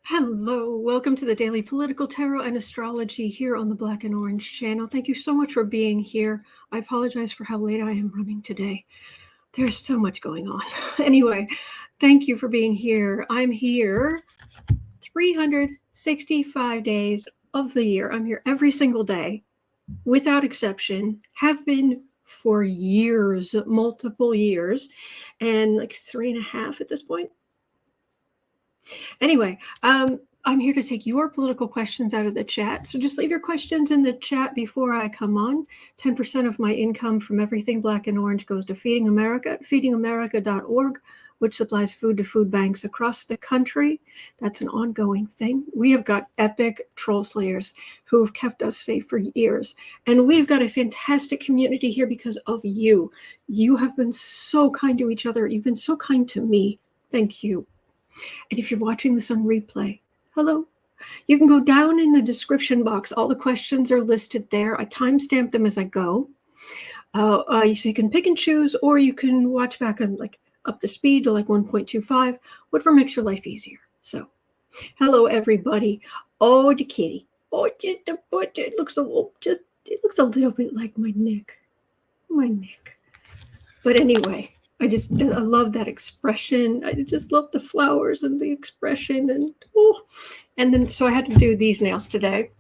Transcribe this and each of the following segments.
Hello, welcome to the Daily Political Tarot and Astrology here on the Black and Orange channel. Thank you so much for being here. I apologize for how late I am running today. There's so much going on. Anyway, thank you for being here. I'm here 365 days of the year. I'm here every single day, without exception, have been for years, multiple years, and like 3.5 at this point. Anyway, I'm here to take your political questions out of the chat. So just leave your questions in the chat before I come on. 10% of my income from everything Black and Orange goes to Feeding America at feedingamerica.org, which supplies food to food banks across the country. That's an ongoing thing. We have got epic troll slayers who have kept us safe for years. And we've got a fantastic community here because of you. You have been so kind to each other. You've been so kind to me. Thank you. And if you're watching this on replay, hello. You can go down in the description box. All the questions are listed there. I timestamp them as I go. So you can pick and choose, or you can watch back on like up the speed to like 1.25, whatever makes your life easier. So, hello everybody. Oh, the kitty. Oh, it looks a little bit like my neck. My neck. But anyway. I love that expression. I just love the flowers and the expression. And then, so I had to do these nails today,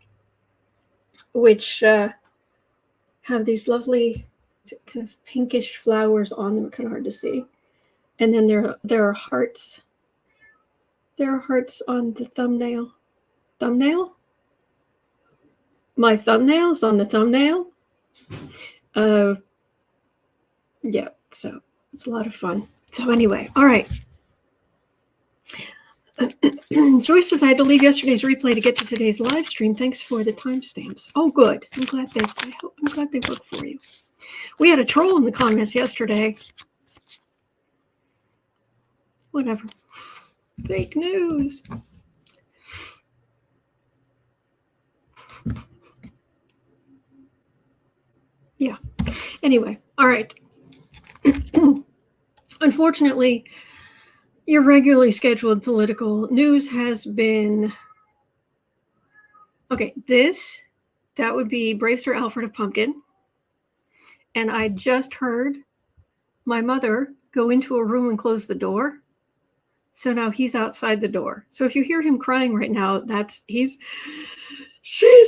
which have these lovely kind of pinkish flowers on them, kind of hard to see. And then there are hearts. There are hearts on the thumbnail. Thumbnail? My thumbnail's on the thumbnail? Yeah, so. It's a lot of fun. So anyway, all right. Joyce says I had to leave yesterday's replay to get to today's live stream. Thanks for the timestamps. Oh, good. I'm glad they work for you. We had a troll in the comments yesterday. Whatever. Fake news. Yeah. Anyway, all right. Unfortunately, your regularly scheduled political news has been... Okay, that would be Brave Sir Alfred of Pumpkin. And I just heard my mother go into a room and close the door. So now he's outside the door. So if you hear him crying right now, she's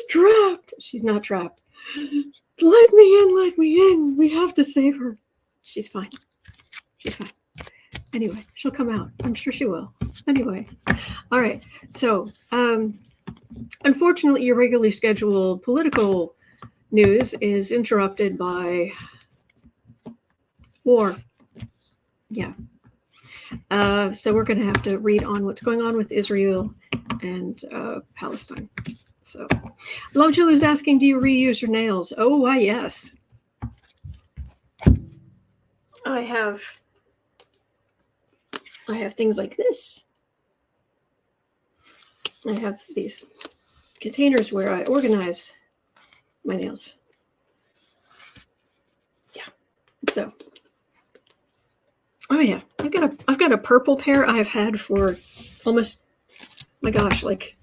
trapped. She's not trapped. Let me in. We have to save her. She's fine. She's fine. Anyway, she'll come out. I'm sure she will. Anyway. All right. So, unfortunately, your regularly scheduled political news is interrupted by war. Yeah. So we're going to have to read on what's going on with Israel and Palestine. So, Love Julie's asking, do you reuse your nails? Oh, why, yes. I have things like this. I have these containers where I organize my nails. Yeah. So, oh yeah, I've got a purple pair I've had for almost, my gosh, like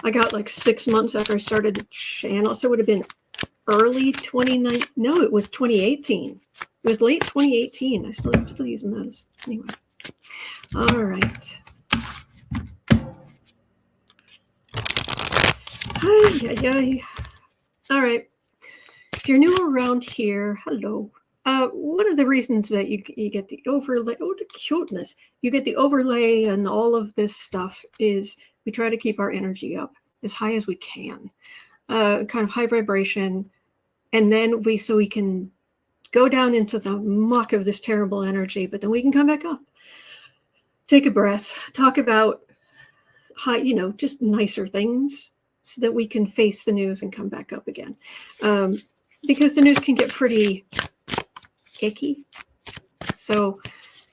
I got like 6 months after I started the channel. So it would have been early 2019. No, it was 2018. It was late 2018. I'm still using those. Anyway. All right. All right. If you're new around here, hello. One of the reasons that you get the overlay, oh, the cuteness, you get the overlay and all of this stuff is we try to keep our energy up as high as we can, kind of high vibration. And then we can go down into the muck of this terrible energy, but then we can come back up. Take a breath, talk about high, just nicer things so that we can face the news and come back up again. Because the news can get pretty icky. So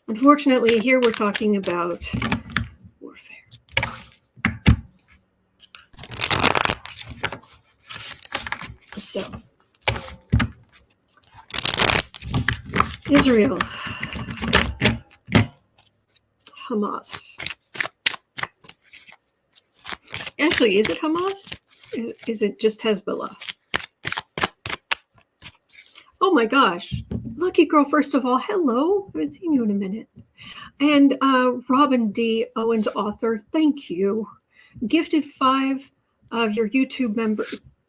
unfortunately, here we're talking about warfare. So Israel, Hamas. Actually, is it Hamas? Is it just Hezbollah? Oh my gosh. Lucky girl, first of all, hello. I haven't seen you in a minute. And Robin D. Owens, author, thank you. Gifted 5 of your YouTube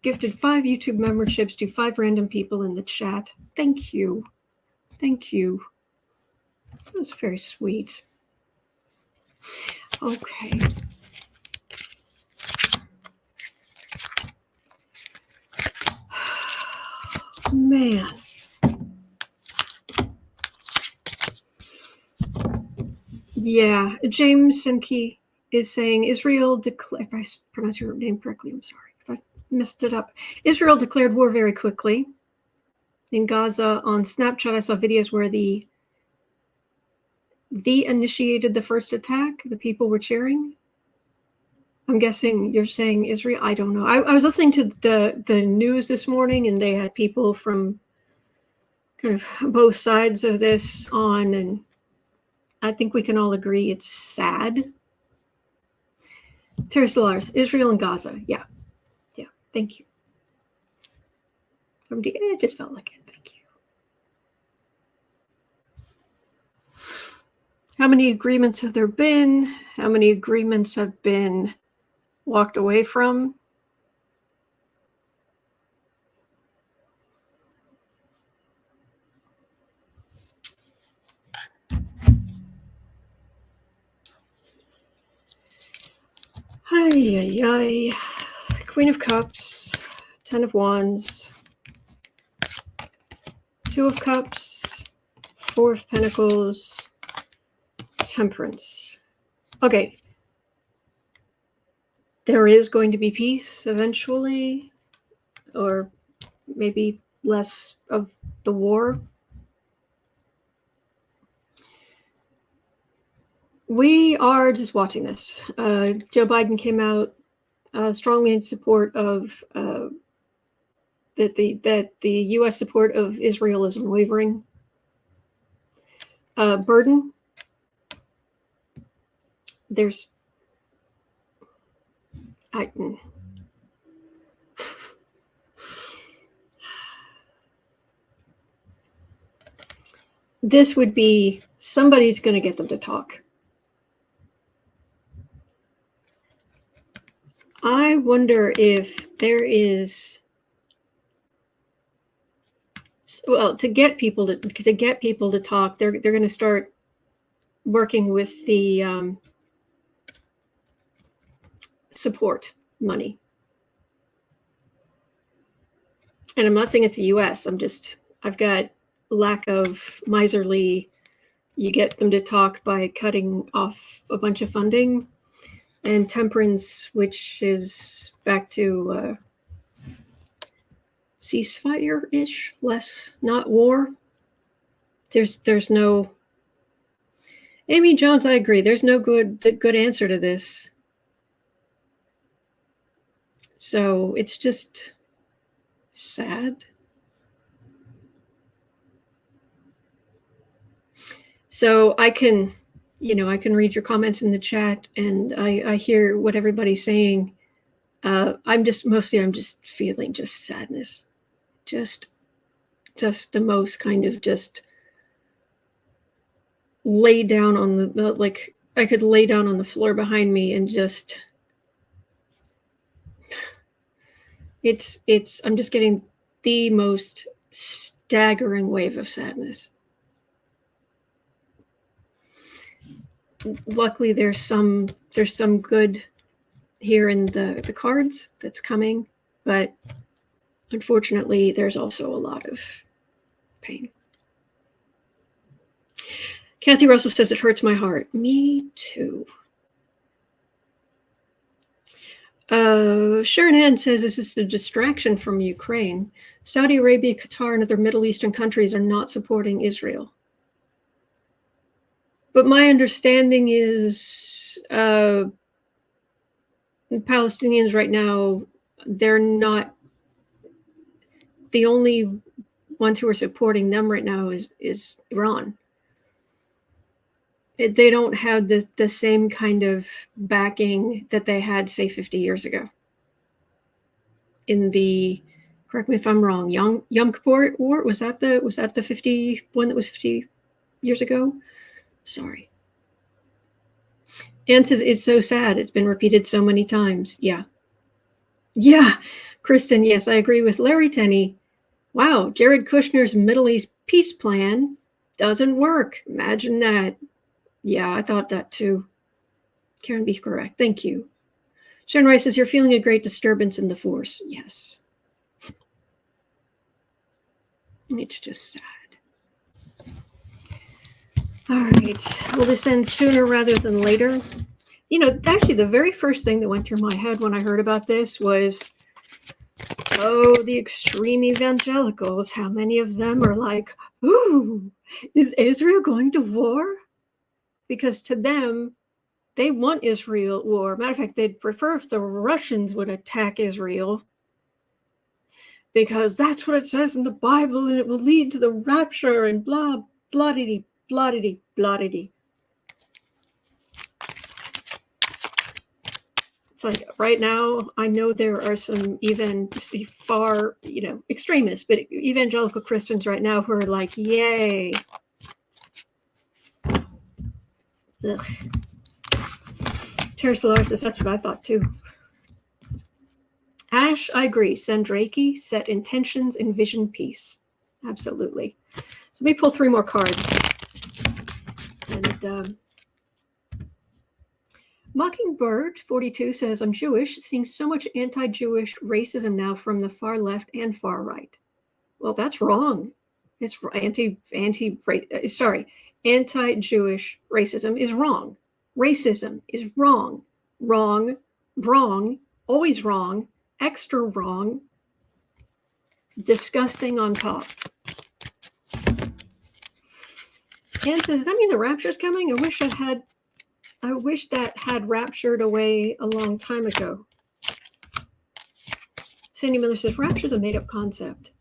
gifted 5 YouTube memberships to 5 random people in the chat. Thank you. Thank you. That was very sweet. Okay. Man. Yeah, James Simke is saying Israel declared, if I pronounce your name correctly, I'm sorry if I messed it up. Israel declared war very quickly. In Gaza, on Snapchat, I saw videos where they initiated the first attack. The people were cheering. I'm guessing you're saying Israel. I don't know. I was listening to the news this morning, and they had people from kind of both sides of this on, and I think we can all agree it's sad. Terry Stellaris, Israel and Gaza. Yeah. Yeah. Thank you. Somebody, it just felt like it. Thank you. How many agreements have there been? How many agreements have been walked away from? Ay. Queen of Cups, 10 of Wands, 2 of Cups, 4 of Pentacles, Temperance. Okay. There is going to be peace eventually, or maybe less of the war. We are just watching this. Joe Biden came out strongly in support of that the U.S. support of Israel is unwavering. Burden. There's. This would be somebody's going to get them to talk. I wonder if there is, well, to get people to talk, they're going to start working with the support money. And I'm not saying it's the U.S. I've got lack of miserly, you get them to talk by cutting off a bunch of funding, and temperance, which is back to ceasefire-ish, less, not war. There's no, Amy Jones, I agree, there's no good answer to this. So it's just sad. So I can read your comments in the chat, and I hear what everybody's saying. I'm just feeling just sadness, just the most kind of just lay down on the like I could lay down on the floor behind me and just I'm just getting the most staggering wave of sadness. Luckily, there's some good here in the cards that's coming, but unfortunately, there's also a lot of pain. Kathy Russell says it hurts my heart. Me too. Sharon Ann says this is a distraction from Ukraine. Saudi Arabia, Qatar, and other Middle Eastern countries are not supporting Israel. But my understanding is Palestinians right now, they're not the only ones who are supporting them right now is Iran. They don't have the same kind of backing that they had, say, 50 years ago. In the, correct me if I'm wrong, Yom Kippur War, was that the 51 that was 50 years ago? Sorry. Anne says, it's so sad. It's been repeated so many times. Yeah. Yeah. Kristen, yes, I agree with Larry Tenney. Wow, Jared Kushner's Middle East peace plan doesn't work. Imagine that. Yeah, I thought that too. Karen, be correct. Thank you. Sharon Rice says, you're feeling a great disturbance in the force. Yes. It's just sad. All right. Will this end sooner rather than later? You know, actually, the very first thing that went through my head when I heard about this was, oh, the extreme evangelicals. How many of them are like, ooh, is Israel going to war? Because to them, they want Israel at war. Matter of fact, they'd prefer if the Russians would attack Israel, because that's what it says in the Bible, and it will lead to the rapture and blah, bloody, bloody, bloody. It's like right now, I know there are some even far, extremists, but evangelical Christians right now who are like, yay. Ugh. Terry Solar says, that's what I thought too. Ash, I agree. Send Reiki, set intentions, envision peace. Absolutely. So let me pull 3 more cards. And Mockingbird 42 says, I'm Jewish, seeing so much anti-Jewish racism now from the far left and far right. Well, that's wrong. It's anti-Jewish racism is wrong. Racism is wrong. Wrong, wrong, always wrong, extra wrong, disgusting on top. Anne says, does that mean the rapture's coming? I wish that had raptured away a long time ago. Sandy Miller says, rapture's a made-up concept.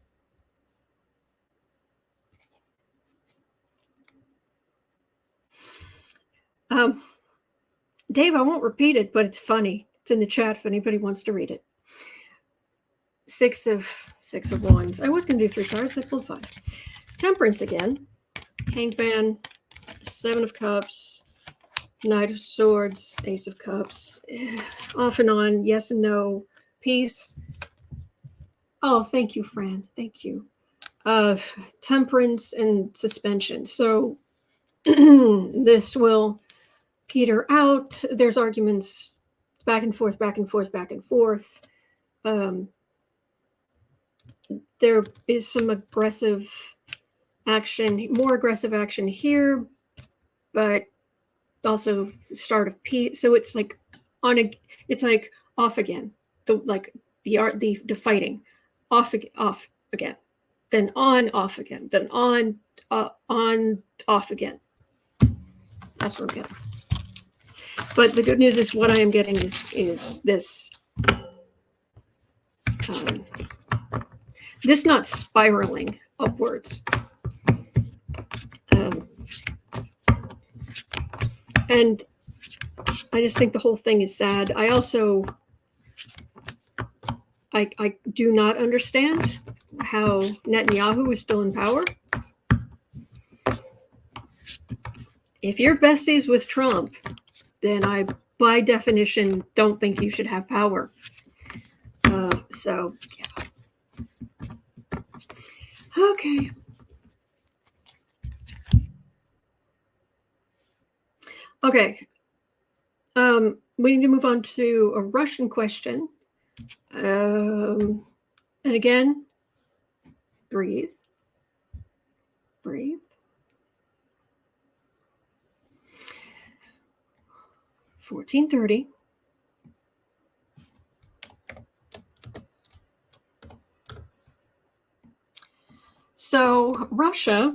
Dave, I won't repeat it, but it's funny. It's in the chat if anybody wants to read it. 6 of Wands. I was going to do 3 cards. I pulled 5. Temperance again. Hanged Man. 7 of Cups. Knight of Swords. Ace of Cups. Off and on. Yes and no. Peace. Oh, thank you, Fran. Thank you. Temperance and suspension. So this will peter out. There's arguments back and forth, back and forth, back and forth. There is some aggressive action, more aggressive action here, but also start of peace. So it's like it's like off again. The fighting, off again, then on, off again, then on, off again. That's what I'm getting. But the good news is what I am getting is this. This not spiraling upwards. And I just think the whole thing is sad. I also, I do not understand how Netanyahu is still in power. If you're besties with Trump, then I, by definition, don't think you should have power. So, yeah. Okay. Okay. We need to move on to a Russian question. And again, breathe. Breathe. 1430. So Russia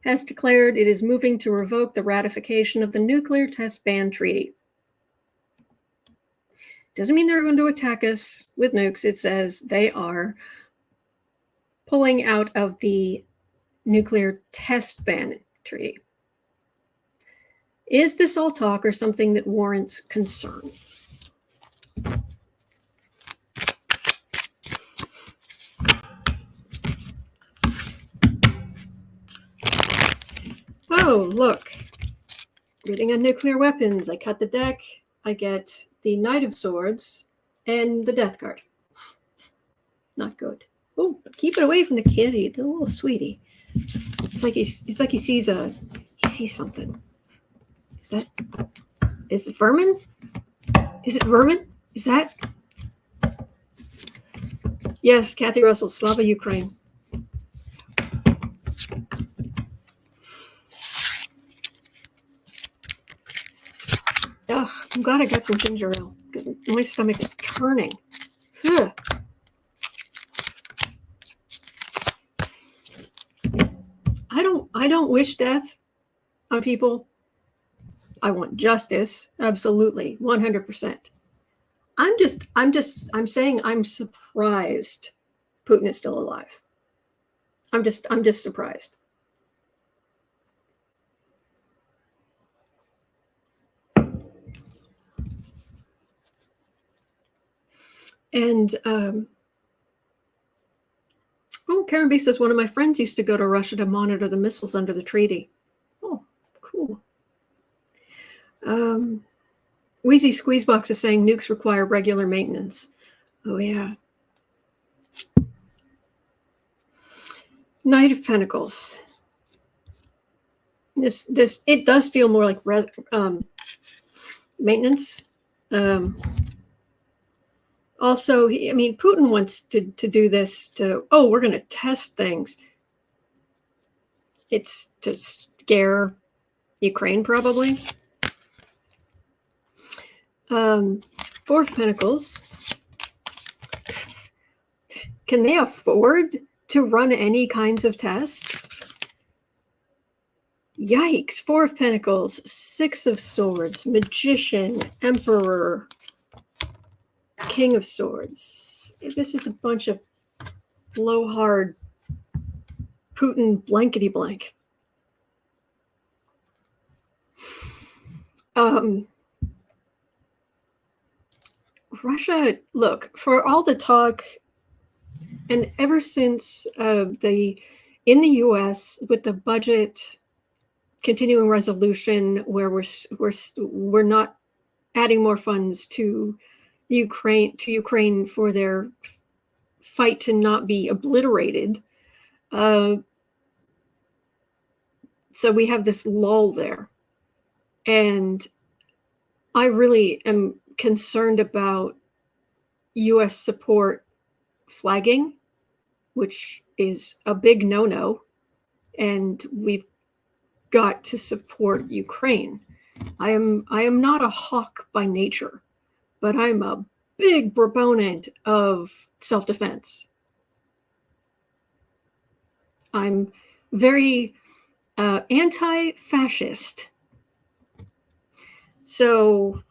has declared it is moving to revoke the ratification of the nuclear test ban treaty. Doesn't mean they're going to attack us with nukes. It says they are pulling out of the nuclear test ban. treaty. Is this all talk or something that warrants concern? Oh, look. Reading on nuclear weapons. I cut the deck. I get the Knight of Swords and the Death card. Not good. Oh, but keep it away from the kitty, the little sweetie. It's like he sees something. Is it vermin? Is it vermin? Is that? Yes, Kathy Russell, Slava Ukraine. Ugh, I'm glad I got some ginger ale because my stomach is turning. Ugh. I don't wish death on people. I want justice, absolutely, 100%. I'm saying I'm surprised Putin is still alive. I'm just surprised. And Karen B says one of my friends used to go to Russia to monitor the missiles under the treaty. Oh, cool. Wheezy Squeezebox is saying nukes require regular maintenance. Oh yeah. Knight of Pentacles. This it does feel more like maintenance. Also, I mean, Putin wants to do this to, we're going to test things. It's to scare Ukraine, probably. Four of Pentacles. Can they afford to run any kinds of tests? Yikes. Four of Pentacles, Six of Swords, Magician, Emperor, King of Swords. This is a bunch of blowhard Putin blankety blank. Russia, look, for all the talk, and ever since in the U.S. with the budget continuing resolution, where we're not adding more funds to Ukraine for their fight to not be obliterated. So we have this lull there, and I really am concerned about U.S. support flagging, which is a big no-no, and we've got to support Ukraine. I am not a hawk by nature, but I'm a big proponent of self-defense. I'm very anti-fascist. So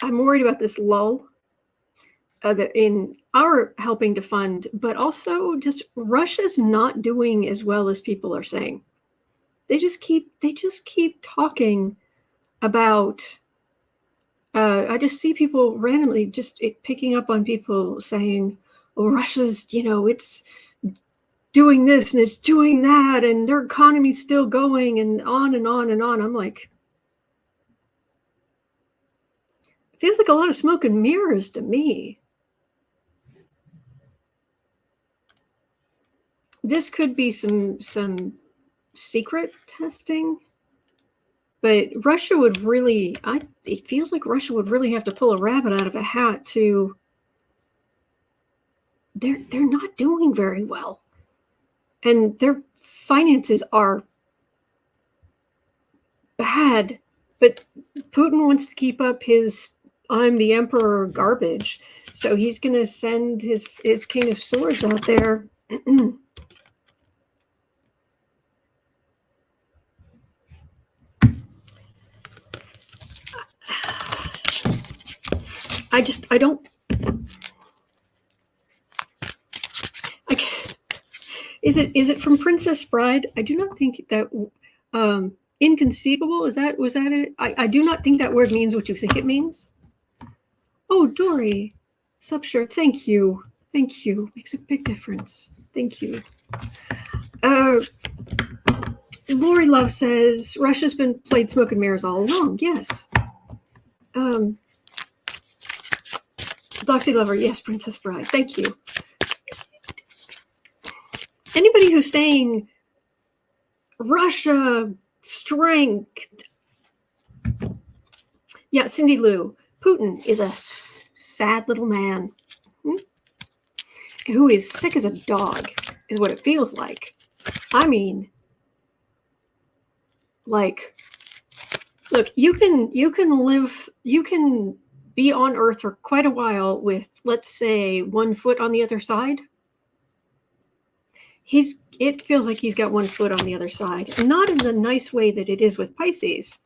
I'm worried about this lull in our helping to fund, but also just Russia's not doing as well as people are saying. They just keep talking about. I just see people randomly just picking up on people saying, "Oh, Russia's, it's doing this and it's doing that, and their economy's still going," and on and on and on. I'm like, it feels like a lot of smoke and mirrors to me. This could be some secret testing, but Russia would really, it feels like Russia would really have to pull a rabbit out of a hat to, they're not doing very well. And their finances are bad, but Putin wants to keep up his I'm the emperor garbage. So he's going to send his King of Swords out there. I don't. Is it from Princess Bride? I do not think that inconceivable, was that it? I do not think that word means what you think it means. Oh, Dory, subshirt, thank you. Thank you. Makes a big difference. Thank you. Lori Love says Russia's been played smoke and mirrors all along. Yes. Doxy Lover, yes, Princess Bride. Thank you. Anybody who's saying Russia strength, yeah, Cindy Lou, Putin is a sad little man who is sick as a dog, is what it feels like. I mean, like, look, you can be on Earth for quite a while with, let's say, 1 foot on the other side. It feels like he's got 1 foot on the other side, and not in the nice way that it is with Pisces.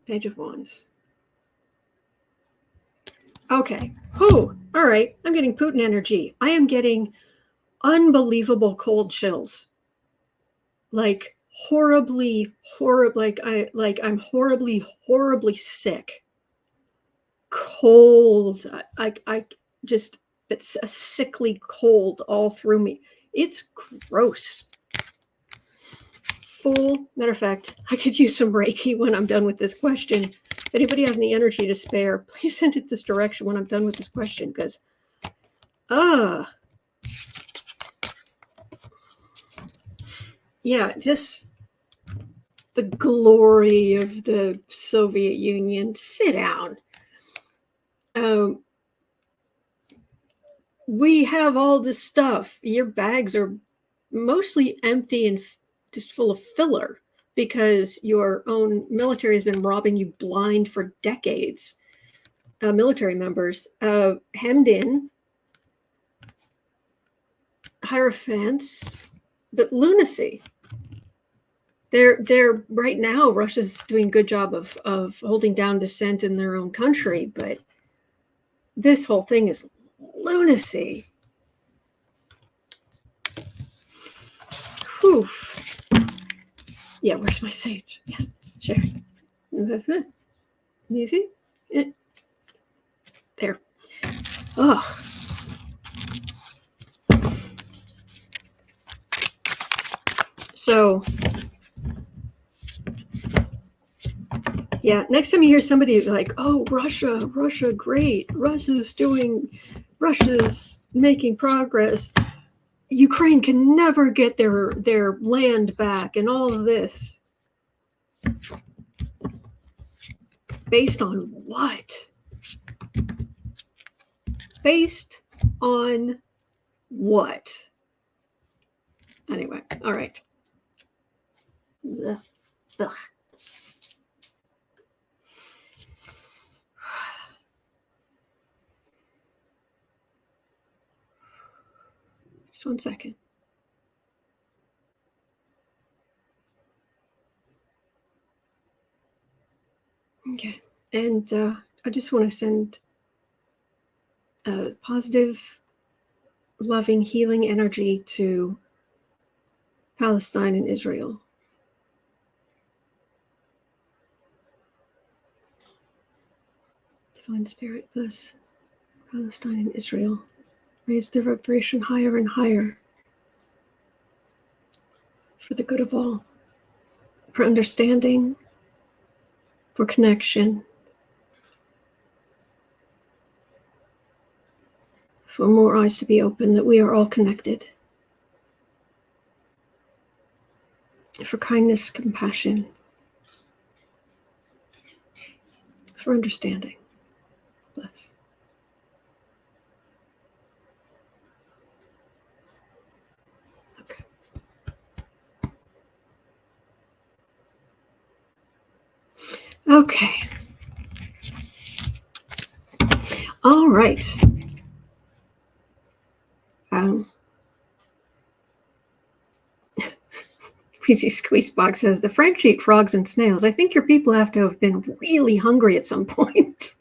Page of Wands. Okay. Oh, all right. I'm getting Putin energy. I am getting unbelievable cold chills. Like horribly, I'm horribly sick. Cold. I just, it's a sickly cold all through me. It's gross. Matter of fact, I could use some Reiki when I'm done with this question. If anybody has any energy to spare, please send it this direction when I'm done with this question, because yeah, the glory of the Soviet Union. Sit down. We have all this stuff. Your bags are mostly empty and just full of filler because your own military has been robbing you blind for decades. Military members, hemmed in, hierophants, but lunacy. They're right now, Russia's doing a good job of holding down dissent in their own country, but this whole thing is lunacy. Whew. Yeah, where's my sage? Yes, sure. There. Ugh. So, yeah, next time you hear somebody like, oh, Russia, great. Russia's making progress. Ukraine can never get their land back and all of this. Based on what? Based on what? Anyway, all right. Ugh. Ugh. Just 1 second. Okay, and I just want to send positive, loving, healing energy to Palestine and Israel. Divine Spirit, bless Palestine and Israel. Raise their vibration higher and higher for the good of all, for understanding, for connection, for more eyes to be open, that we are all connected, for kindness, compassion, for understanding. Bless. Okay. Okay. All right. Wheezy Squeezebox says, the French eat frogs and snails. I think your people have to have been really hungry at some point.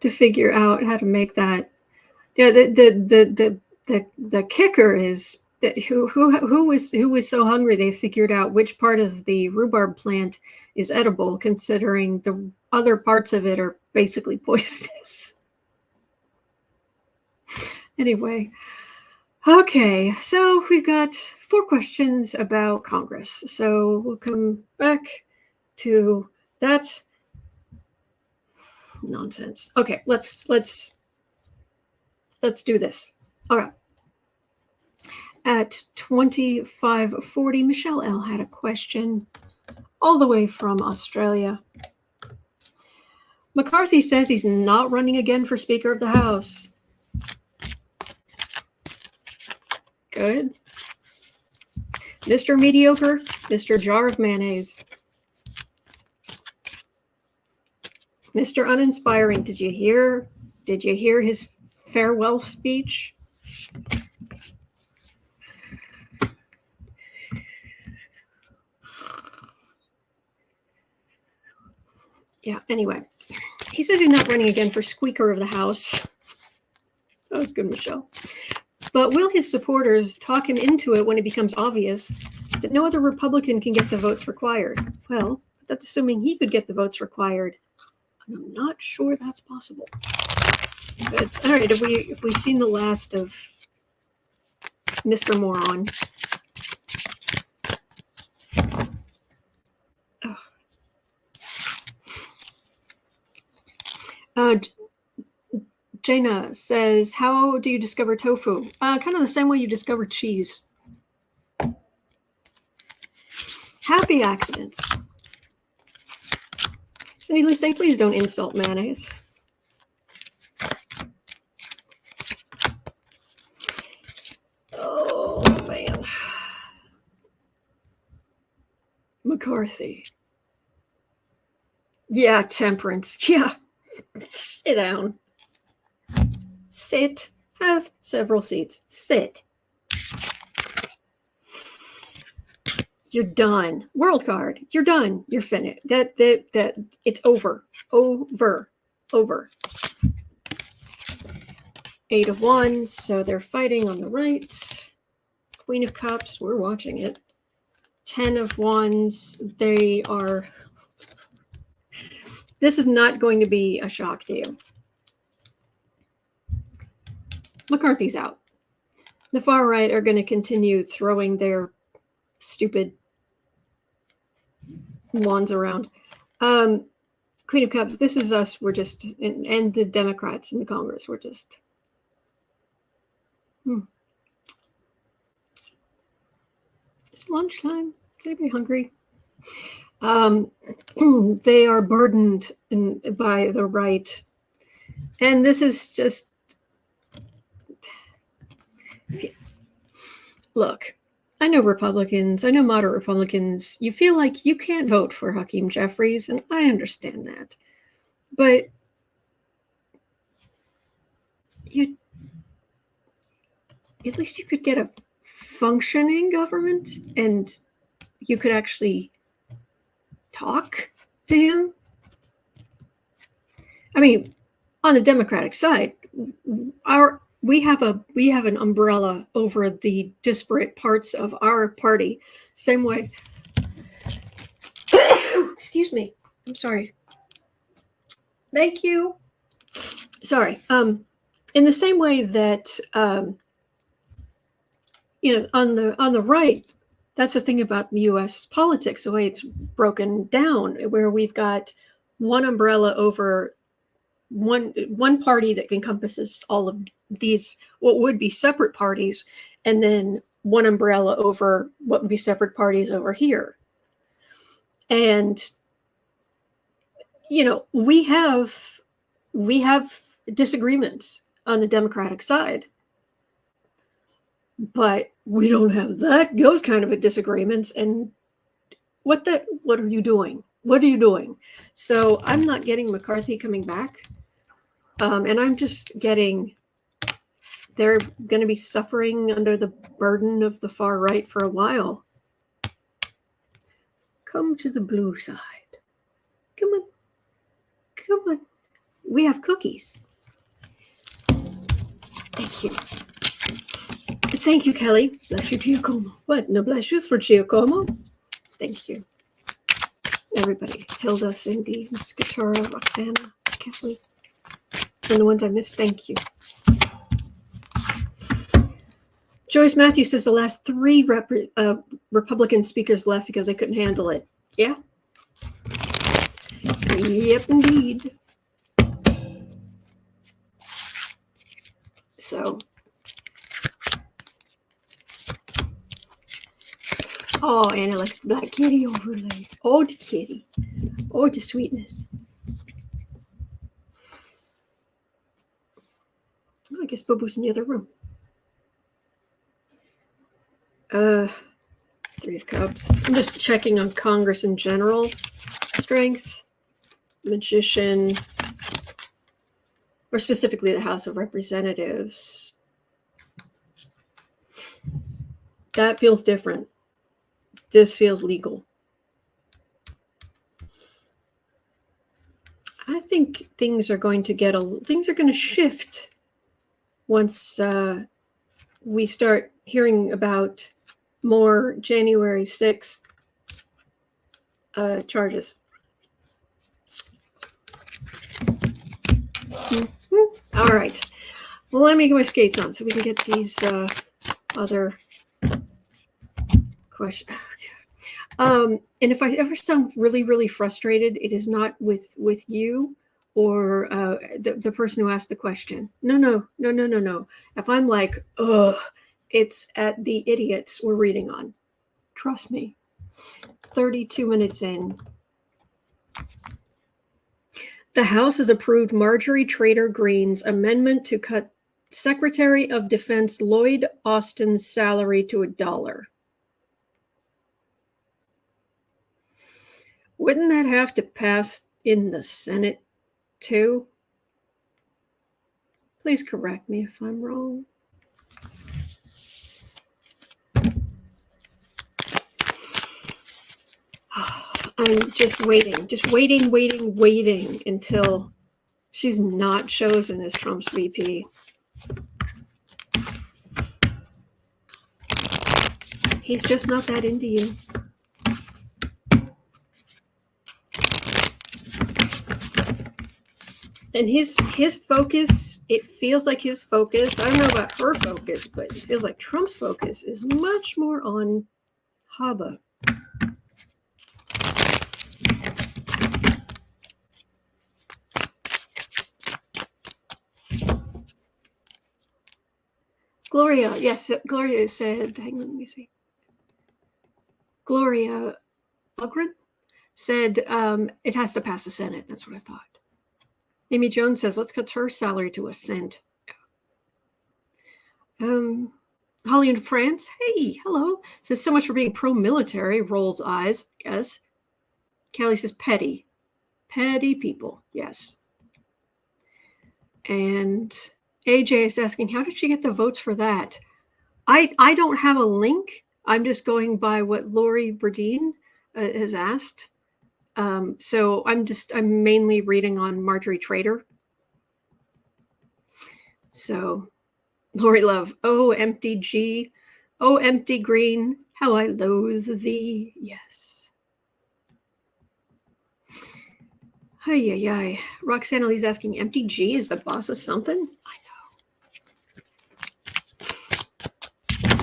to figure out how to make that. Yeah, the kicker is that who was so hungry they figured out which part of the rhubarb plant is edible, considering the other parts of it are basically poisonous. Anyway, okay, so we've got 4 questions about Congress. So we'll come back to that nonsense. Okay, let's do this. All right. At 2540, Michelle L. had a question all the way from Australia. McCarthy says he's not running again for Speaker of the House. Good. Mr. Mediocre, Mr. Jar of Mayonnaise. Mr. Uninspiring, did you hear his farewell speech? Yeah, anyway. He says he's not running again for Squeaker of the House. That was good, Michelle. But will his supporters talk him into it when it becomes obvious that no other Republican can get the votes required? Well, that's assuming he could get the votes required. I'm not sure that's possible. But all right, have we seen the last of Mr. Moron? Jaina says, how do you discover tofu? Kind of the same way you discover cheese. Happy accidents. So needless to say, please don't insult mayonnaise. Oh, man. McCarthy. Yeah, temperance. Yeah. Sit down. Sit. Have several seats. Sit. You're done. World card. You're done. You're finished. That it's over. Over. 8 of Wands. So they're fighting on the right. Queen of Cups. We're watching it. 10 of Wands. They are. This is not going to be a shock to you. McCarthy's out. The far right are going to continue throwing their stupid wands around. Queen of Cups, this is us. We're just, and the Democrats in the Congress, we're just. It's lunchtime. Is anybody hungry? They are burdened by the right. And this is just, look, I know Republicans, I know moderate Republicans, you feel like you can't vote for Hakeem Jeffries, and I understand that. But at least you could get a functioning government, and you could actually talk to him. I mean, on the Democratic side, we have an umbrella over the disparate parts of our party. Same way. Excuse me. I'm sorry. Thank you. Sorry. In the same way that on the right, that's the thing about U.S. politics, the way it's broken down, where we've got one umbrella over one party that encompasses all of these, what would be separate parties, and then one umbrella over what would be separate parties over here. And, we have disagreements on the Democratic side, but we don't have those kind of disagreements. And what are you doing? What are you doing? So I'm not getting McCarthy coming back. And I'm just getting, they're going to be suffering under the burden of the far right for a while. Come to the blue side. Come on. we have cookies. Thank you. Thank you, Kelly. Bless you, Giacomo. What? No bless yous for Giacomo? Thank you. Everybody. Hilda, Cindy, Mrs. Katura, Roxana, Kelly. And the ones I missed, thank you. Joyce Matthews says the last 3 Republican speakers left because they couldn't handle it. Yeah. Yep, indeed. So. Oh, Anna likes the black kitty overlay. Oh, the kitty. Oh, the sweetness. Oh, I guess Boo-Boo's in the other room. 3 of Cups. I'm just checking on Congress in general. Strength, Magician, or specifically the House of Representatives. That feels different. This feels legal. I think things are going to shift once we start hearing about more January 6th charges. Mm-hmm. All right. Well, let me get my skates on so we can get these other questions. And if I ever sound really, really frustrated, it is not with you or the person who asked the question. No. If I'm like, ugh, it's at the idiots we're reading on. Trust me. 32 minutes in. The House has approved Marjorie Taylor Greene's amendment to cut Secretary of Defense Lloyd Austin's salary to $1. Wouldn't that have to pass in the Senate too? Please correct me if I'm wrong. I'm just waiting until she's not chosen as Trump's VP. He's just not that into you. And his focus, it feels like his focus, I don't know about her focus, but it feels like Trump's focus is much more on Haba. Gloria, yes, Gloria said, hang on, let me see. Gloria Ugrin said it has to pass the Senate. That's what I thought. Amy Jones says, let's cut her salary to $0.01. Holly in France, hey, hello. Says, so much for being pro-military, rolls eyes. Yes. Kelly says, petty. Petty people, yes. And AJ is asking, how did she get the votes for that? I don't have a link. I'm just going by what Lori Burdine has asked. So I'm mainly reading on Marjorie Taylor. So Lori Love, oh, empty G, oh, empty green, how I loathe thee, yes. Hi. Roxanne Lee's asking, empty G is the boss of something? I know.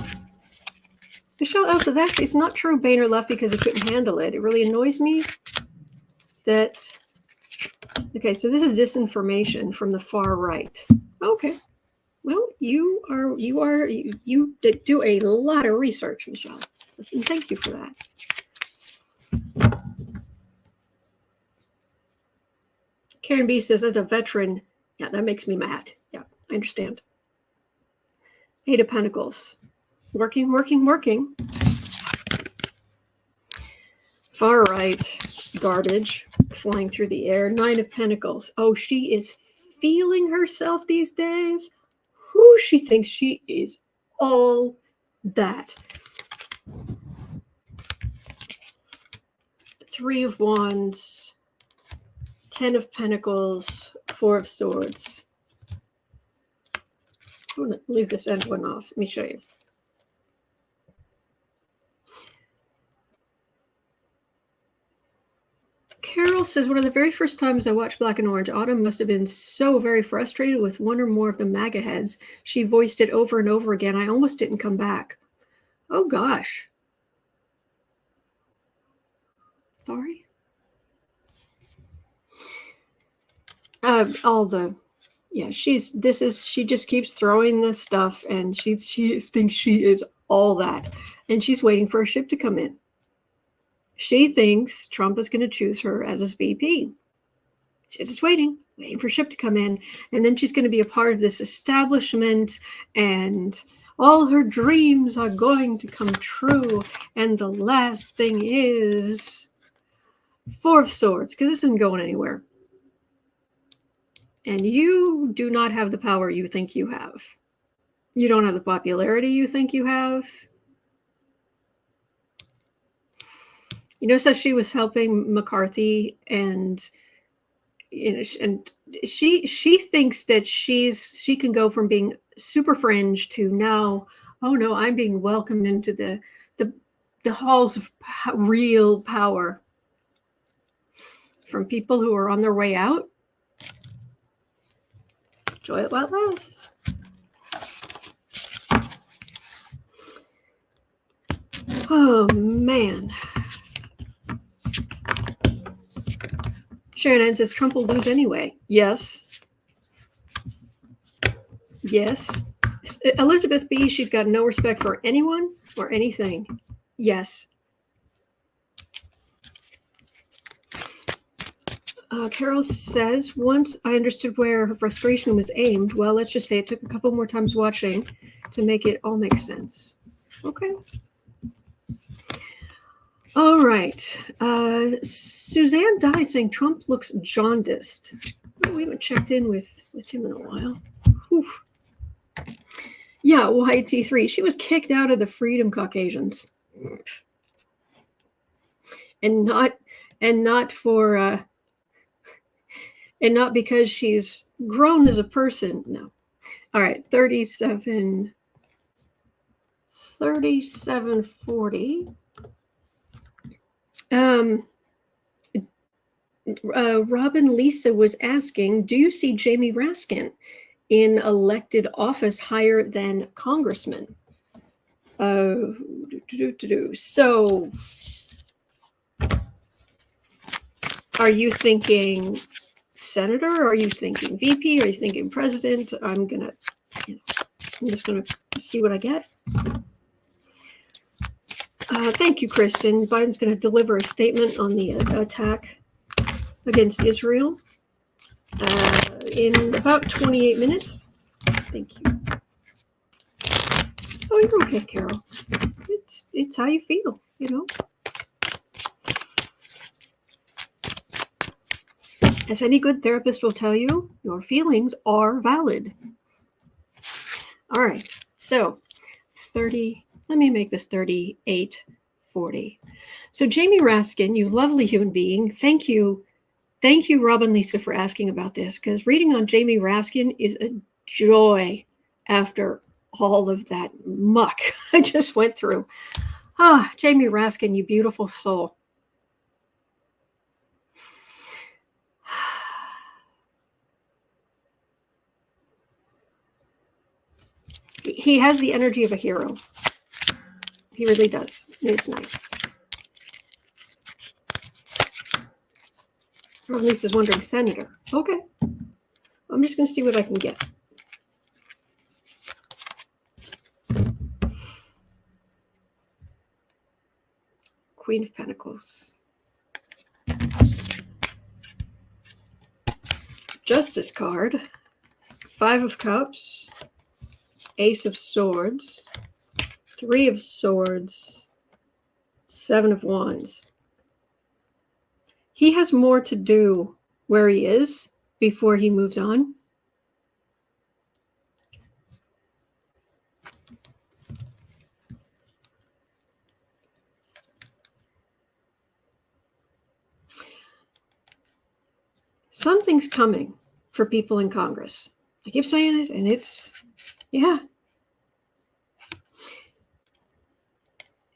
Michelle L says, actually, it's not true Boehner left because he couldn't handle it. It really annoys me that, okay, so this is disinformation from the far right. Okay. Well, you do a lot of research, Michelle. So thank you for that. Karen B says, as a veteran, yeah, that makes me mad. Yeah, I understand. 8 of Pentacles. Working. Far right, garbage, flying through the air. 9 of Pentacles. Oh, she is feeling herself these days. Who she thinks she is, all that. 3 of Wands, Ten of Pentacles, Four of Swords. I'm going to leave this end one off. Let me show you. Carol says, one of the very first times I watched Black and Orange, Autumn must have been so very frustrated with one or more of the MAGA heads. She voiced it over and over again. I almost didn't come back. Oh, gosh. Sorry. She just keeps throwing this stuff, and she thinks she is all that, and she's waiting for a ship to come in. She thinks Trump is going to choose her as his VP. She's just waiting for a ship to come in, and then she's going to be a part of this establishment, and all her dreams are going to come true. And the last thing is Four of Swords, because this isn't going anywhere. And you do not have the power you think you have. You don't have the popularity you think you have. You notice that she was helping McCarthy, and she thinks that she can go from being super fringe to now, oh no, I'm being welcomed into the halls of real power from people who are on their way out. Enjoy it while it lasts. Oh man. Sharon Ann says Trump will lose anyway. Yes. Yes. Elizabeth B., she's got no respect for anyone or anything. Yes. Carol says, once I understood where her frustration was aimed, well, let's just say it took a couple more times watching to make it all make sense. Okay. All right. Suzanne Dye saying Trump looks jaundiced. We haven't checked in with him in a while. Oof. Yeah, YT3. She was kicked out of the Freedom Caucasians. And not because she's grown as a person. No. All right, 3740. Robin Lisa was asking, do you see Jamie Raskin in elected office higher than congressman? So are you thinking senator? Or are you thinking VP? Are you thinking president? I'm just gonna see what I get. Thank you, Kristen. Biden's going to deliver a statement on the attack against Israel in about 28 minutes. Thank you. Oh, you're okay, Carol. It's how you feel, you know. As any good therapist will tell you, your feelings are valid. All right, so 30. Let me make this 3840. So Jamie Raskin, you lovely human being, thank you, Robin Lisa, for asking about this, because reading on Jamie Raskin is a joy after all of that muck I just went through. Jamie Raskin, you beautiful soul. He has the energy of a hero. He really does. It's nice. Or at least is wondering senator. Okay. I'm just going to see what I can get. Queen of Pentacles. Justice card. Five of Cups. Ace of Swords. Three of Swords. Seven of Wands. He has more to do where he is before he moves on. Something's coming for people in Congress. I keep saying it, and it's, yeah.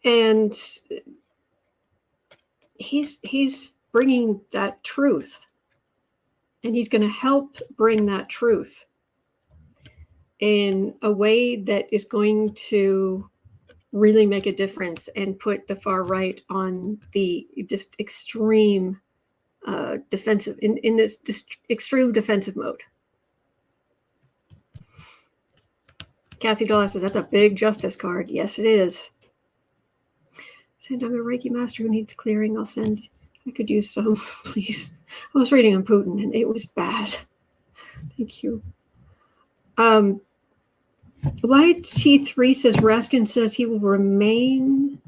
And he's bringing that truth, and he's going to help bring that truth in a way that is going to really make a difference and put the far right on the just extreme defensive, in this extreme defensive mode. Kathy Doll says, that's a big justice card. Yes, it is. Send, I'm a Reiki master who needs clearing. I'll send. I could use some, please. I was reading on Putin and it was bad. Thank you. YT3 says, Raskin says he will remain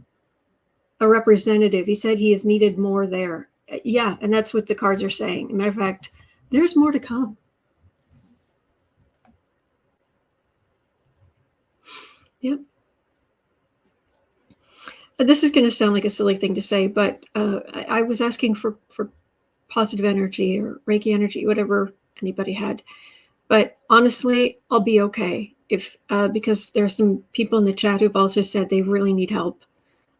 a representative. He said he is needed more there. Yeah, and that's what the cards are saying. Matter of fact, there's more to come. Yep. This is going to sound like a silly thing to say, but I was asking for positive energy or Reiki energy, whatever anybody had. But honestly, I'll be okay if because there's some people in the chat who've also said they really need help.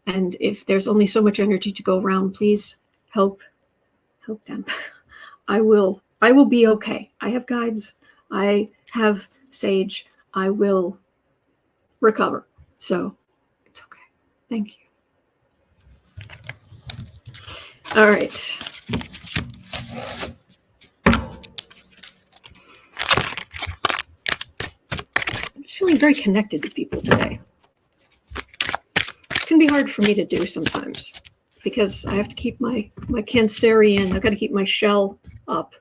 And if there's only so much energy to go around, please help them. I will be okay. I have guides. I have sage. I will recover. So it's okay. Thank you. All right. I'm just feeling very connected to people today. It can be hard for me to do sometimes because I have to keep my Cancerian, I've got to keep my shell up.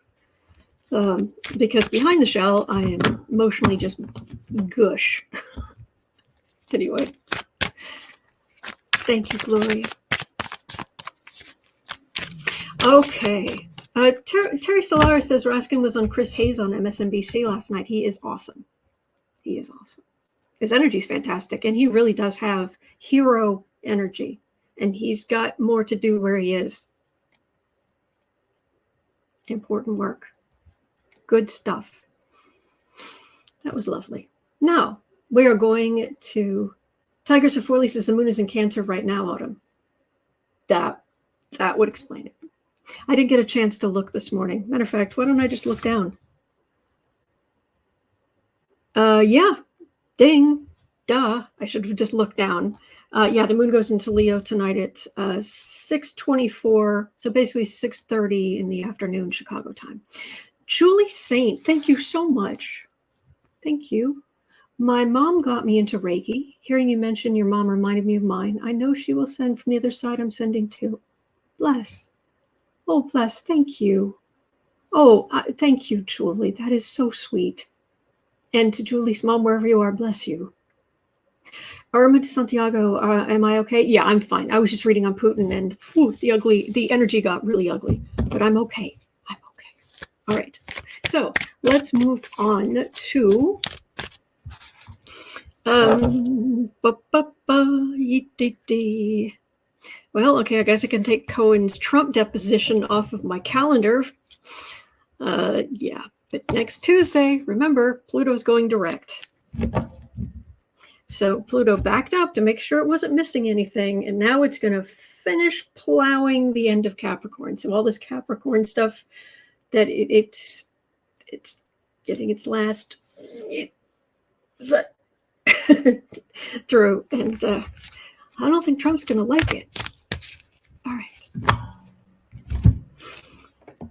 Because behind the shell, I am emotionally just gush. Anyway. Thank you, Gloria. Okay. Terry Solaris says Raskin was on Chris Hayes on MSNBC last night. He is awesome. He is awesome. His energy is fantastic, and he really does have hero energy, and he's got more to do where he is. Important work. Good stuff. That was lovely. Now, we are going to Tigers of Four Leases. The moon is in Cancer right now, Autumn. That would explain it. I didn't get a chance to look this morning. Matter of fact, why don't I just look down? Yeah. Ding. Duh. I should have just looked down. Yeah, the moon goes into Leo tonight at 6:24. So basically 6:30 in the afternoon, Chicago time. Julie Saint, thank you so much. Thank you. My mom got me into Reiki. Hearing you mention your mom reminded me of mine. I know she will send from the other side. I'm sending too. Bless. Oh, bless. Thank you. Oh, thank you, Julie. That is so sweet. And to Julie's mom, wherever you are, bless you. Irma de Santiago, am I okay? Yeah, I'm fine. I was just reading on Putin and the energy got really ugly, but I'm okay. I'm okay. All right. So let's move on to well, okay, I guess I can take Cohen's Trump deposition off of my calendar. Yeah, but next Tuesday, remember, Pluto's going direct. So Pluto backed up to make sure it wasn't missing anything, and now it's going to finish plowing the end of Capricorn. So all this Capricorn stuff that it's getting its last through, and I don't think Trump's going to like it. All right.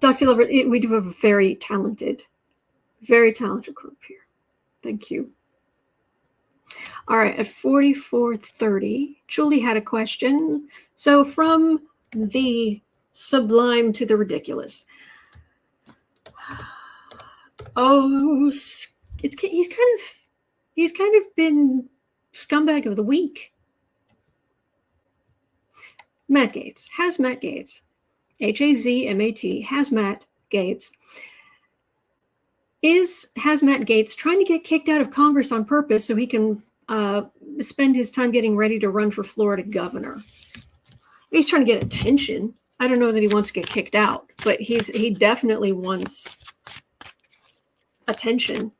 Dr. Lover, we do have a very talented group here. Thank you. All right, at 44:30, Julie had a question. So from the sublime to the ridiculous. Oh, he's kind of been scumbag of the week. Matt Gaetz, HAZMATT Gaetz, HAZMAT, HAZMATT Gaetz. Is HAZMATT Gaetz trying to get kicked out of Congress on purpose so he can spend his time getting ready to run for Florida governor? He's trying to get attention. I don't know that he wants to get kicked out, but he definitely wants attention.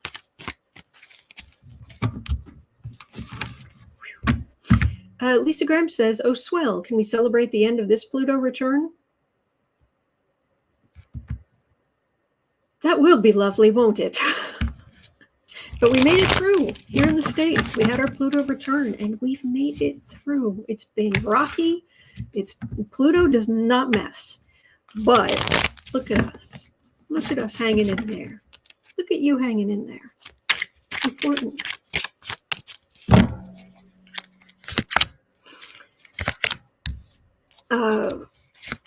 Lisa Graham says, "Oh, swell. Can we celebrate the end of this Pluto return?" That will be lovely, won't it? But we made it through here in the States. We had our Pluto return, and we've made it through. It's been rocky. Pluto does not mess. But look at us. Look at us hanging in there. Look at you hanging in there. Important.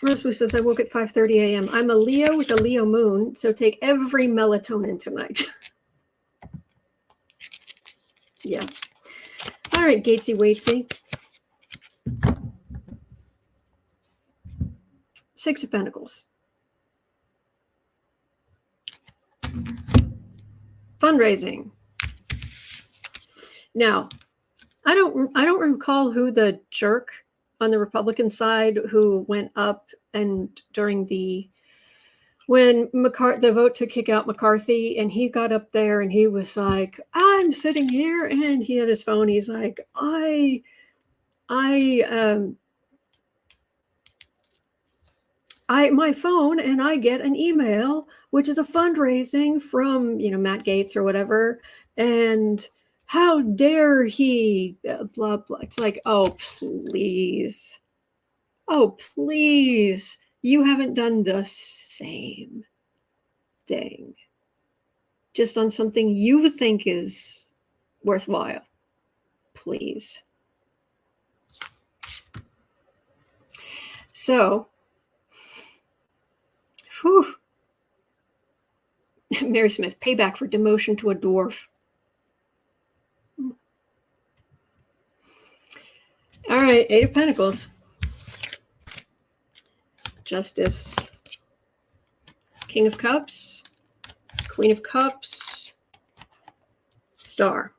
Rosewood says, I woke at 5:30 a.m. I'm a Leo with a Leo moon, so take every melatonin tonight. Yeah. All right, Gatesy Waitsy. 6 of Pentacles. Fundraising. Now, I don't recall who the jerk on the Republican side who went up and during when the vote to kick out McCarthy, and he got up there and he was like, I'm sitting here, and he had his phone. He's like, my phone, and I get an email, which is a fundraising from, Matt Gaetz or whatever. And how dare he, blah, blah. It's like, oh, please. Oh, please. You haven't done the same thing. Just on something you think is worthwhile. Please. So, whew. Mary Smith, payback for demotion to a dwarf. All right, 8 of Pentacles. Justice. King of Cups. Queen of Cups. Star.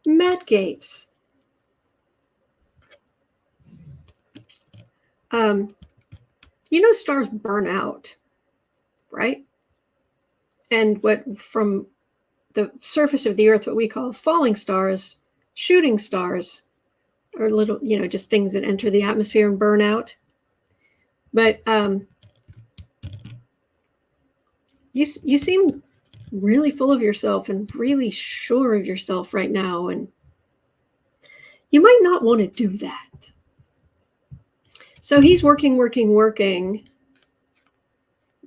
Matt Gaetz. Stars burn out, right? And what from the surface of the earth, what we call falling stars, shooting stars, or little, just things that enter the atmosphere and burn out. But you seem really full of yourself and really sure of yourself right now, and you might not want to do that. So he's working,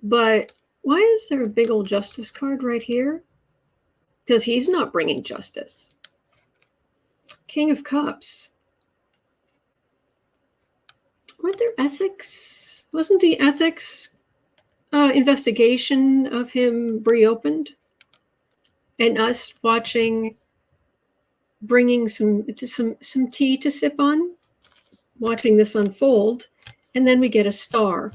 but why is there a big old justice card right here? Because he's not bringing justice. King of Cups. Weren't there ethics? Wasn't the ethics investigation of him reopened? And us watching, bringing some tea to sip on, watching this unfold, and then we get a star.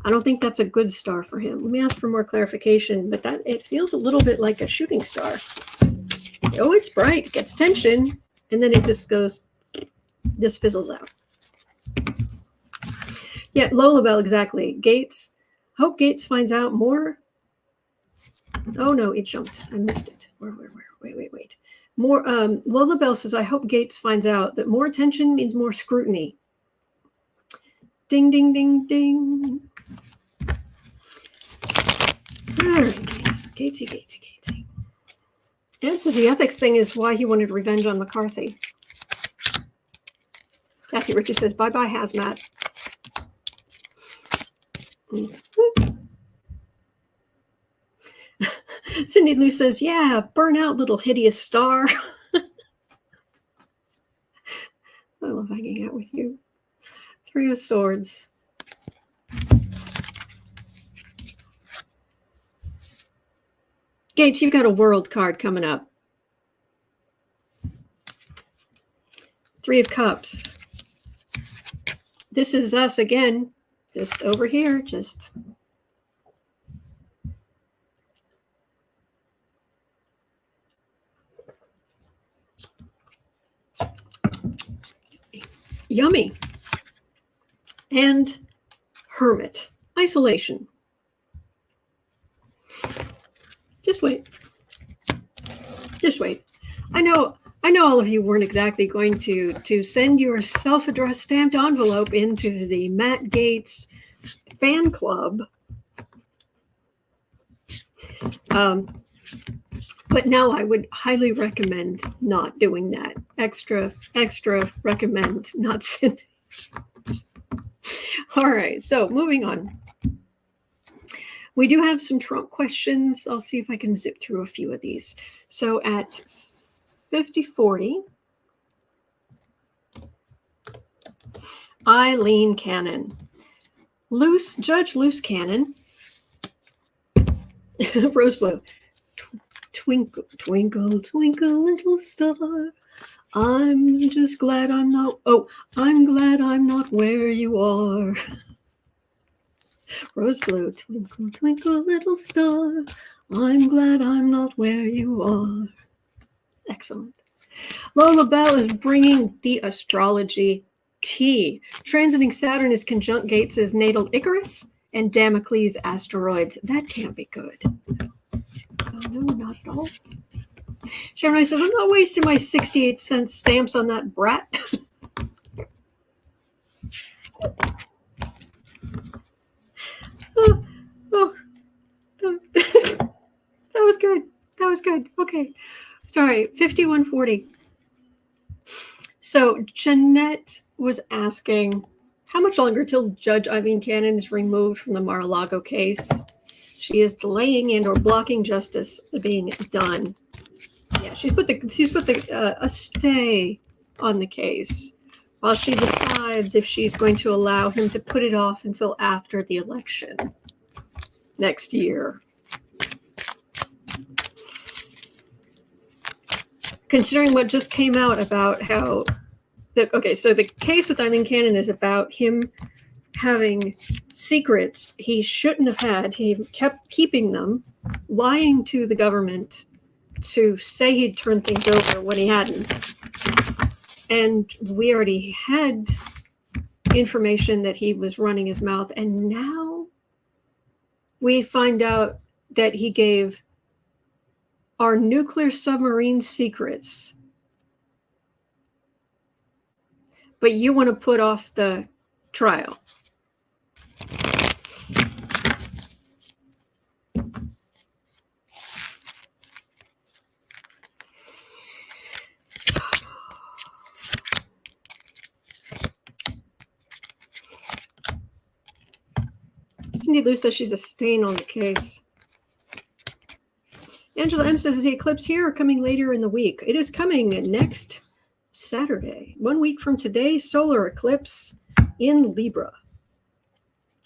I don't think that's a good star for him. Let me ask for more clarification, but it feels a little bit like a shooting star. Oh, it's bright, gets tension, and then it just goes, this fizzles out. Yeah, Lola Bell, exactly. Gaetz, hope Gaetz finds out more. Oh no, it jumped. I missed it. Where? Wait. More. Lola Bell says, I hope Gaetz finds out that more attention means more scrutiny. Ding, ding, ding, ding. All right, Gatesy. And so the ethics thing is why he wanted revenge on McCarthy. Kathy Richie says, bye-bye, HAZMATT. Cindy Lou says, yeah, burn out, little hideous star. I love hanging out with you. 3 of Swords. Gaetz, you've got a world card coming up. 3 of Cups. This is us again, just over here, just. Yummy. And hermit. Isolation. Just wait. Just wait. I know all of you weren't exactly going to send your self-addressed stamped envelope into the Matt Gaetz fan club. But now I would highly recommend not doing that. Extra recommend not sending. All right, so moving on. We do have some Trump questions. I'll see if I can zip through a few of these. So at 5040, Aileen Cannon. Judge Cannon. Rose blue. Twinkle, twinkle, twinkle, little star. I'm just glad I'm not. Oh, I'm glad I'm not where you are. Rose blue, twinkle, twinkle, little star. I'm glad I'm not where you are. Excellent. Lola Bell is bringing the astrology tea. Transiting Saturn is conjunct Gates' natal Icarus and Damocles asteroids. That can't be good. Oh, no, not at all. Sharon says, I'm not wasting my 68-cent stamps on that brat. That was good. That was good. Okay. Sorry. 5140. So Jeanette was asking, how much longer till Judge Aileen Cannon is removed from the Mar A Lago case? She is delaying and or blocking justice being done. Yeah, she's put a stay on the case while she decides if she's going to allow him to put it off until after the election next year. Considering what just came out about how so the case with Aileen Cannon is about him having secrets he shouldn't have had. He kept keeping them, lying to the government to say he'd turn things over when he hadn't. And we already had information that he was running his mouth, and now we find out that he gave our nuclear submarine secrets. But you want to put off the trial. Cindy Lou says she's a stain on the case. Angela M says, is the eclipse here or coming later in the week? It is coming next Saturday. 1 week from today, solar eclipse in Libra.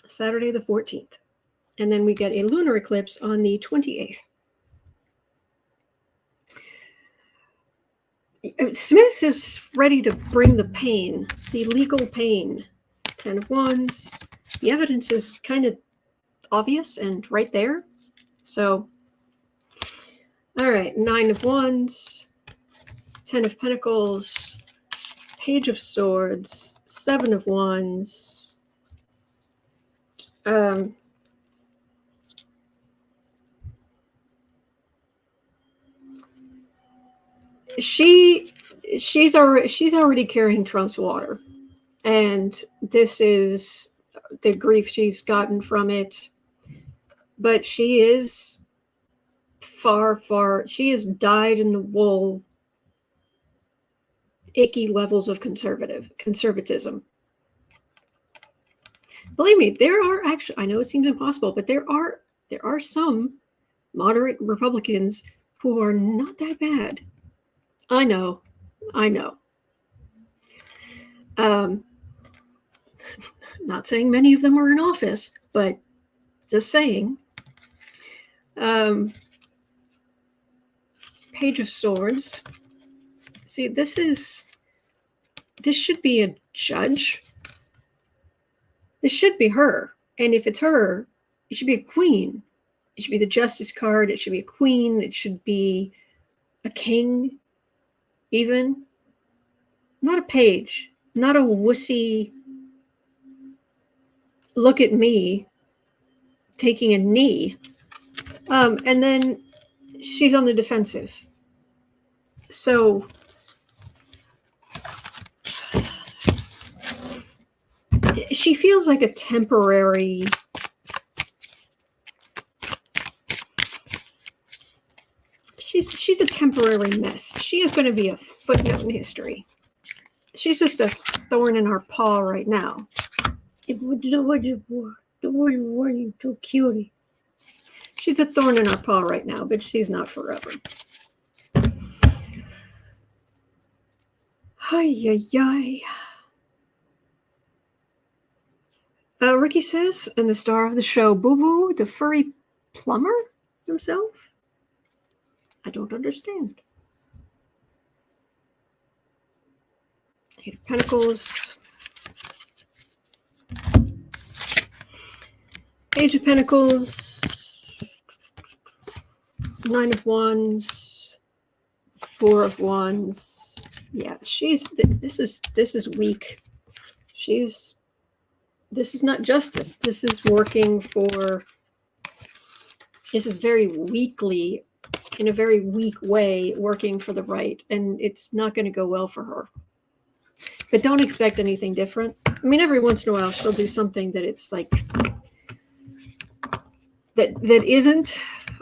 Saturday the 14th. And then we get a lunar eclipse on the 28th. Smith is ready to bring the pain, the legal pain. 10 of Wands. The evidence is kind of obvious and right there. So, all right, 9 of Wands, 10 of Pentacles, Page of Swords, 7 of Wands. She's already carrying Trump's water, and this is the grief she's gotten from it. But she is she has dyed in the wool icky levels of conservatism. Believe me, there are actually, I know it seems impossible, but there are some moderate Republicans who are not that bad. I know. Not saying many of them are in office, but just saying. Page of Swords. See, this should be a judge. This should be her. And if it's her, it should be a queen. It should be the justice card. It should be a queen. It should be a king, even. Not a page. not a wussy, look at me, taking a knee. And then she's on the defensive. So she feels like a temporary she's a temporary mess. She is going to be a footnote in history. She's just a thorn in our paw right now. Too cutie. She's a thorn in our paw right now, but she's not forever. Ay, ay, ay. Ricky says, and the star of the show, Boo Boo, the furry plumber himself? I don't understand. Eight of Pentacles. Page of Pentacles. Nine of Wands. Four of Wands. Yeah, this is weak. This is not justice. This is working for, this is very weakly, in a very weak way, working for the right, and it's not going to go well for her. But don't expect anything different. I mean, every once in a while she'll do something that it's like, that isn't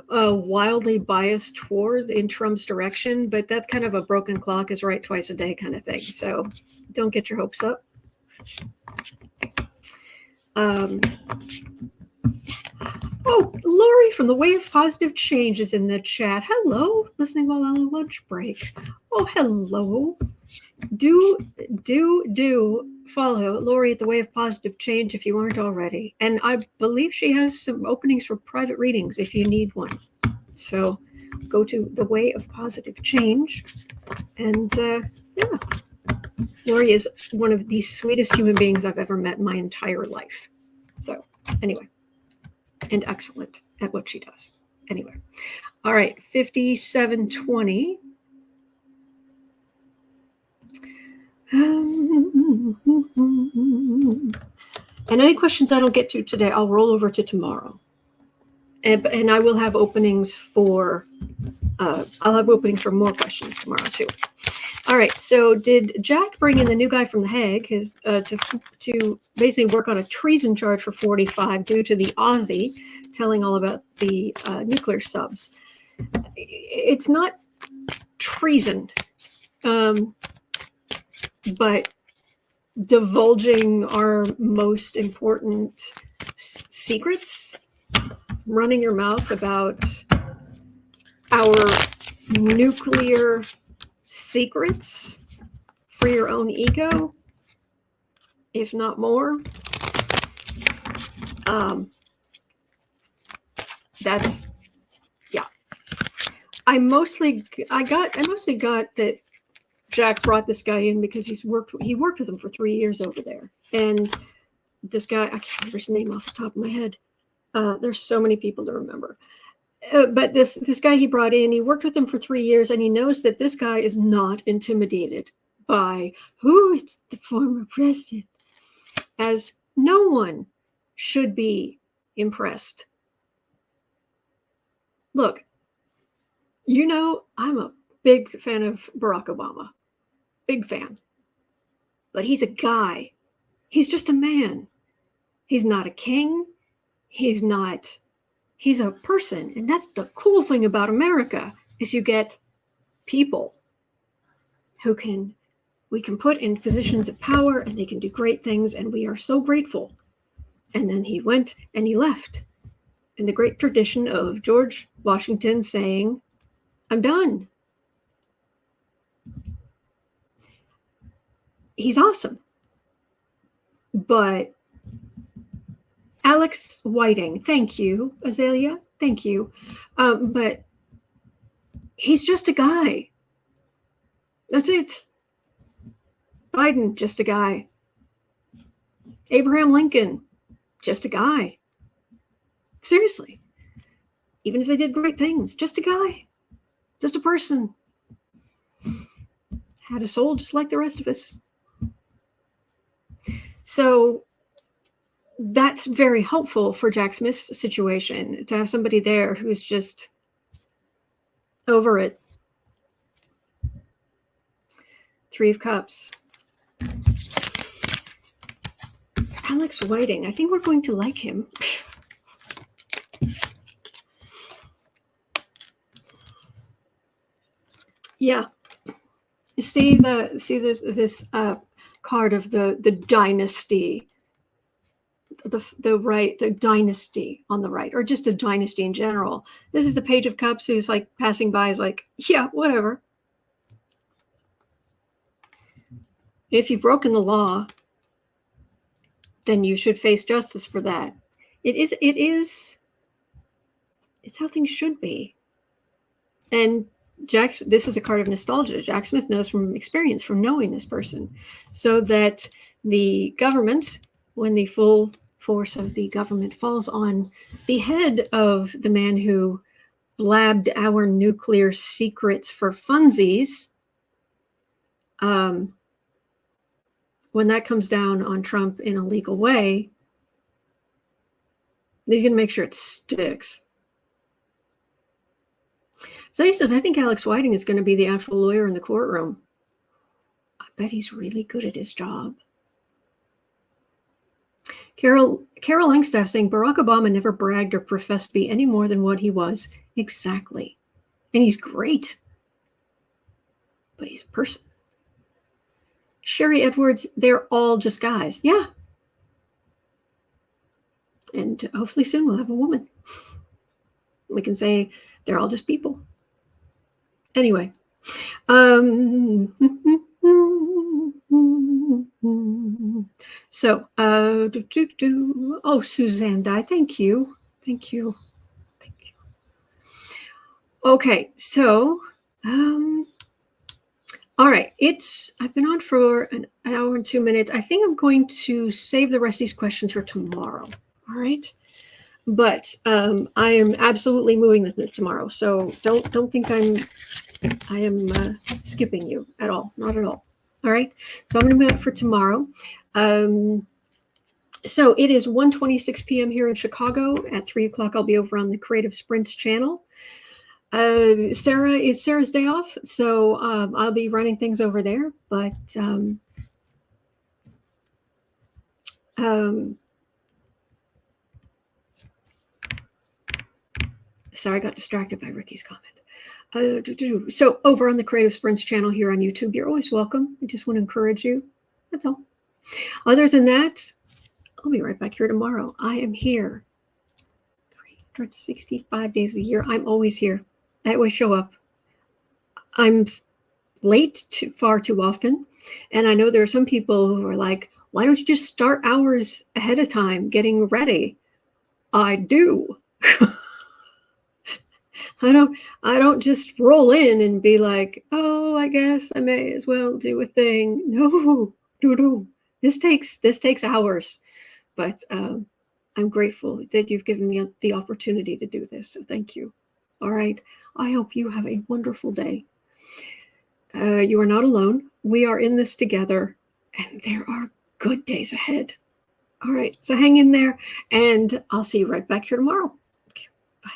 wildly biased toward in Trump's direction, but that's kind of a broken clock is right twice a day kind of thing. So don't get your hopes up. Oh, Lori from the Way of Positive Change is in the chat. Hello, listening while on a lunch break. Oh, hello. Do follow Lori at the Way of Positive Change if you aren't already. And I believe she has some openings for private readings if you need one. So go to the Way of Positive Change. And yeah, Lori is one of the sweetest human beings I've ever met in my entire life. So anyway, and excellent at what she does. Anyway, all right, 5720. And any questions I don't get to today, I'll roll over to tomorrow. And I will have openings for, I'll have openings for more questions tomorrow too. All right, so did Jack bring in the new guy from the Hague to basically work on a treason charge for 45 due to the Aussie telling all about the nuclear subs? It's not treason, but divulging our most important secrets, running your mouth about our nuclear secrets for your own ego, if not more. That's, yeah. I mostly got that Jack brought this guy in because he worked with him for 3 years over there. And this guy, I can't remember his name off the top of my head. There's so many people to remember. But this guy he brought in, he worked with him for 3 years, and he knows that this guy is not intimidated by, it's the former president. As no one should be impressed. Look, you know, I'm a big fan of Barack Obama. Big fan. But he's a guy. He's just a man. He's not a king. He's a person. And that's the cool thing about America, is you get people who we can put in positions of power, and they can do great things, and we are so grateful. And then he went and he left. In the great tradition of George Washington saying, I'm done. He's awesome. But Alex Whiting, thank you. Azalea, thank you. But he's just a guy. That's it. Biden, just a guy. Abraham Lincoln, just a guy. Seriously. Even if they did great things, just a guy. Just a person. Had a soul just like the rest of us. So that's very helpful for Jack Smith's situation, to have somebody there who's just over it. 3 of Cups. Alex Whiting. I think we're going to like him. Yeah. See this card of the dynasty. The dynasty on the right, or just a dynasty in general. This is the Page of Cups, who's like passing by, is like, yeah, whatever. If you've broken the law, then you should face justice for that. It's how things should be. And this is a card of nostalgia. Jack Smith knows from experience, from knowing this person, so that the government, when the full force of the government falls on the head of the man who blabbed our nuclear secrets for funsies, when that comes down on Trump in a legal way, he's going to make sure it sticks. So he says, I think Alex Whiting is going to be the actual lawyer in the courtroom. I bet he's really good at his job. Carol Langstaff saying, Barack Obama never bragged or professed to be any more than what he was. Exactly. And he's great. But he's a person. Sherry Edwards, they're all just guys. Yeah. And hopefully soon we'll have a woman. We can say they're all just people. Anyway. So, oh, Suzanne died. Thank you. Thank you. Thank you. Okay, so, all right. I've been on for an hour and 2 minutes. I think I'm going to save the rest of these questions for tomorrow. All right. But I am absolutely moving them tomorrow. So don't think I am skipping you at all. Not at all. All right. So I'm going to move it for tomorrow. So it is 1:26 p.m. here in Chicago. At 3 o'clock, I'll be over on the Creative Sprints channel. It's Sarah's day off, so I'll be running things over there. But sorry, I got distracted by Ricky's comment. So over on the Creative Sprints channel here on YouTube, you're always welcome. I just want to encourage you. That's all. Other than that, I'll be right back here tomorrow. I am here 365 days a year. I'm always here. I always show up. I'm late far too often. And I know there are some people who are like, why don't you just start hours ahead of time getting ready? I do. I don't just roll in and be like, oh, I guess I may as well do a thing. No. This takes hours. But I'm grateful that you've given me the opportunity to do this. So thank you. All right. I hope you have a wonderful day. You are not alone. We are in this together, and there are good days ahead. All right. So hang in there, and I'll see you right back here tomorrow. Okay, bye.